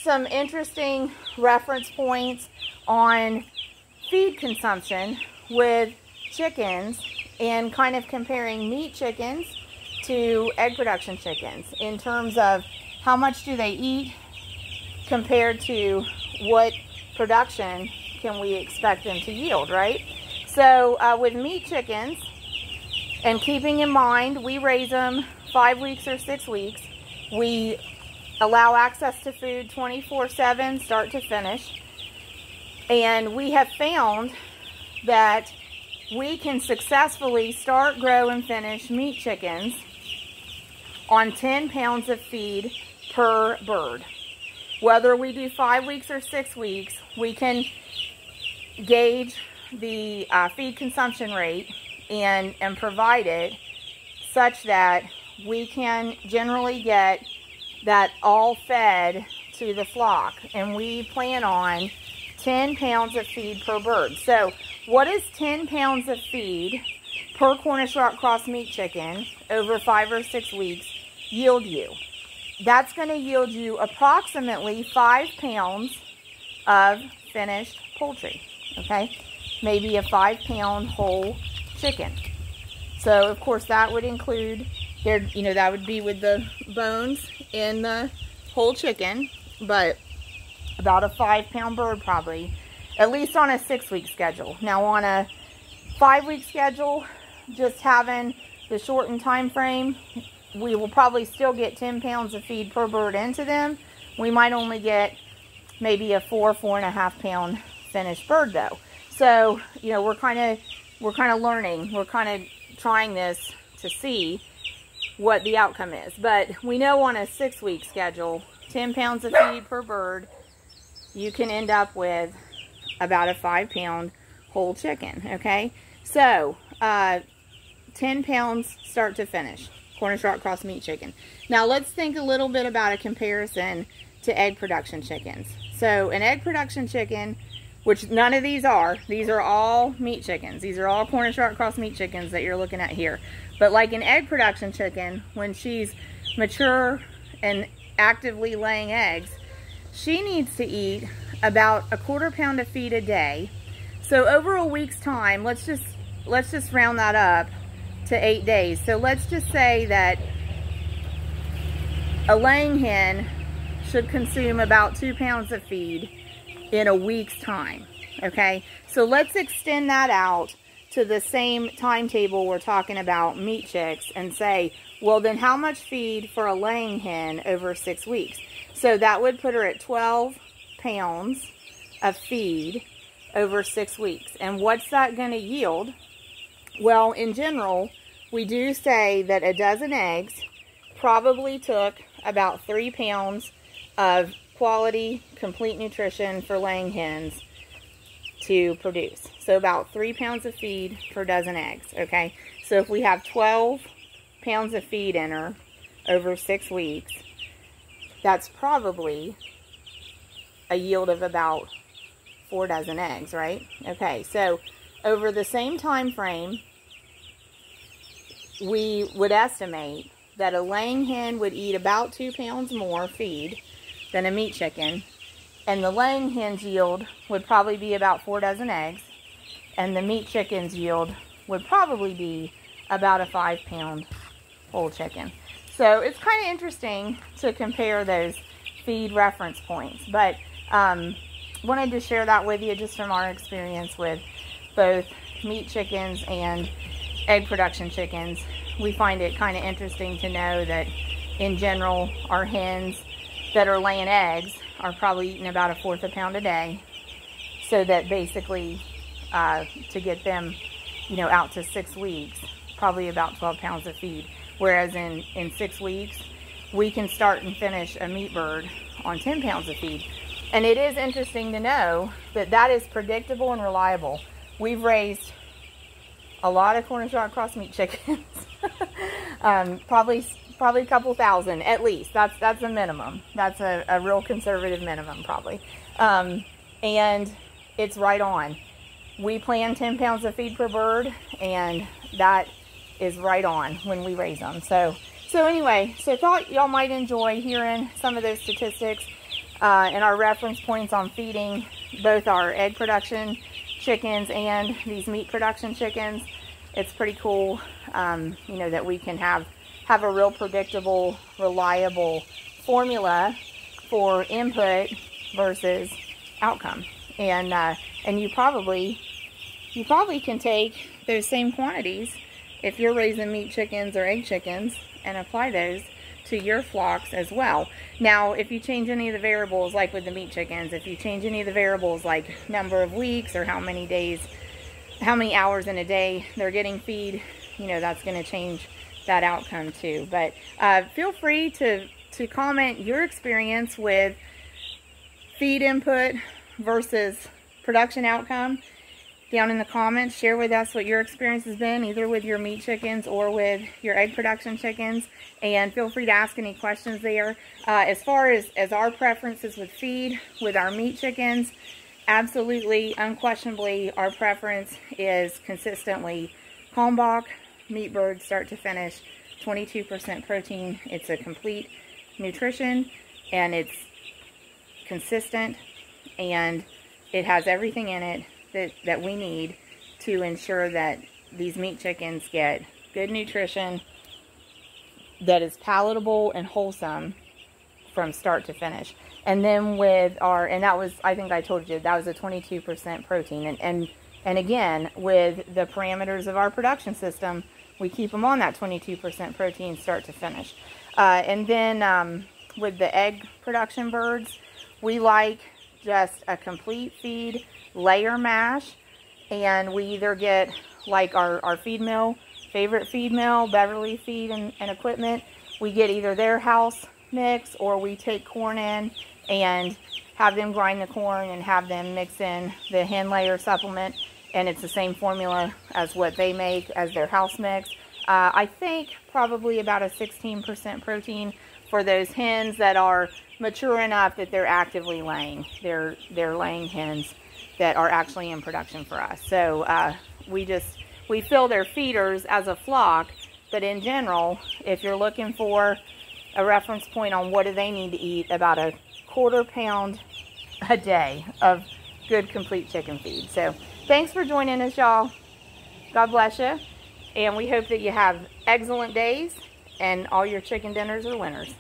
some interesting reference points on feed consumption with chickens and kind of comparing meat chickens to egg production chickens in terms of how much do they eat compared to what production can we expect them to yield, right? So with meat chickens, and keeping in mind we raise them 5 weeks or 6 weeks, we allow access to food 24/7, start to finish, and we have found that we can successfully start, grow, and finish meat chickens on 10 pounds of feed per bird. Whether we do 5 weeks or 6 weeks, we can gauge the feed consumption rate and provide it such that we can generally get that all fed to the flock. And we plan on 10 pounds of feed per bird. So what is 10 pounds of feed per Cornish Rock Cross meat chicken over 5 or 6 weeks yield you? That's going to yield you approximately 5 pounds of finished poultry, okay? Maybe a 5-pound whole chicken. So of course that would include, that would be with the bones in the whole chicken, but about a 5-pound bird probably, at least on a 6-week schedule. Now on a 5-week schedule, just having the shortened time frame, we will probably still get 10 pounds of feed per bird into them. We might only get maybe a 4.5 pound finished bird though. So, we're kind of learning. We're kind of trying this to see what the outcome is. But we know on a 6-week schedule, 10 pounds of feed per bird, you can end up with about a 5-pound whole chicken, okay? So, 10 pounds start to finish. Cornish Rock Cross meat chicken. Now let's think a little bit about a comparison to egg production chickens. So an egg production chicken, which none of these are all meat chickens. These are all Cornish Rock Cross meat chickens that you're looking at here. But like an egg production chicken, when she's mature and actively laying eggs, she needs to eat about a 1/4 pound of feed a day. So over a week's time, let's just round that up to 8 days. So let's just say that a laying hen should consume about 2 pounds of feed in a week's time, okay? So let's extend that out to the same timetable we're talking about meat chicks and say, well then how much feed for a laying hen over 6 weeks? So that would put her at 12 pounds of feed over 6 weeks. And what's that going to yield? Well, in general, we do say that a dozen eggs probably took about 3 pounds of quality, complete nutrition for laying hens to produce. So about 3 pounds of feed per dozen eggs, okay? So if we have 12 pounds of feed in her over 6 weeks, that's probably a yield of about 4 dozen eggs, right? Okay, so over the same time frame, we would estimate that a laying hen would eat about 2 pounds more feed than a meat chicken, and the laying hen's yield would probably be about 4 dozen eggs, and the meat chicken's yield would probably be about a 5-pound whole chicken. So it's kind of interesting to compare those feed reference points, but wanted to share that with you just from our experience with both meat chickens and egg production chickens. We find it kind of interesting to know that in general our hens that are laying eggs are probably eating about a 1/4 pound a day, so that basically to get them out to 6 weeks, probably about 12 pounds of feed, whereas in 6 weeks we can start and finish a meat bird on 10 pounds of feed. And it is interesting to know that that is predictable and reliable. We've raised a lot of Cornish Rock Cross meat chickens. Probably a couple thousand at least. That's a minimum. That's a real conservative minimum probably. And it's right on. We plan 10 pounds of feed per bird, and that is right on when we raise them. So anyway, so thought y'all might enjoy hearing some of those statistics. and our reference points on feeding both our egg production chickens and these meat production chickens. It's pretty cool, you know, that we can have a real predictable, reliable formula for input versus outcome. And you probably can take those same quantities if you're raising meat chickens or egg chickens and apply those to your flocks as well. Now, if you change any of the variables, like with the meat chickens, if you change any of the variables like number of weeks or how many days, how many hours in a day they're getting feed, you know, that's going to change that outcome too. But feel free to comment your experience with feed input versus production outcome down in the comments. Share with us what your experience has been, either with your meat chickens or with your egg production chickens, and feel free to ask any questions there. As far as our preferences with feed with our meat chickens, absolutely, unquestionably, our preference is consistently Kalmbach meat bird, start to finish, 22% protein. It's a complete nutrition, and it's consistent, and it has everything in it that we need to ensure that these meat chickens get good nutrition that is palatable and wholesome from start to finish. And then with our, and that was, I think I told you, that was a 22% protein. And again, with the parameters of our production system, we keep them on that 22% protein start to finish. And then with the egg production birds, we like just a complete feed layer mash, and we either get like our feed mill, favorite feed mill, Beverly Feed and Equipment. We get either their house mix, or we take corn in and have them grind the corn and have them mix in the hen layer supplement, and it's the same formula as what they make as their house mix. I think probably about a 16% protein for those hens that are mature enough that they're actively laying. They're laying hens that are actually in production for us. So we fill their feeders as a flock, but in general, if you're looking for a reference point on what do they need to eat, about a 1/4 pound a day of good complete chicken feed. So thanks for joining us, y'all. God bless you, and we hope that you have excellent days and all your chicken dinners are winners.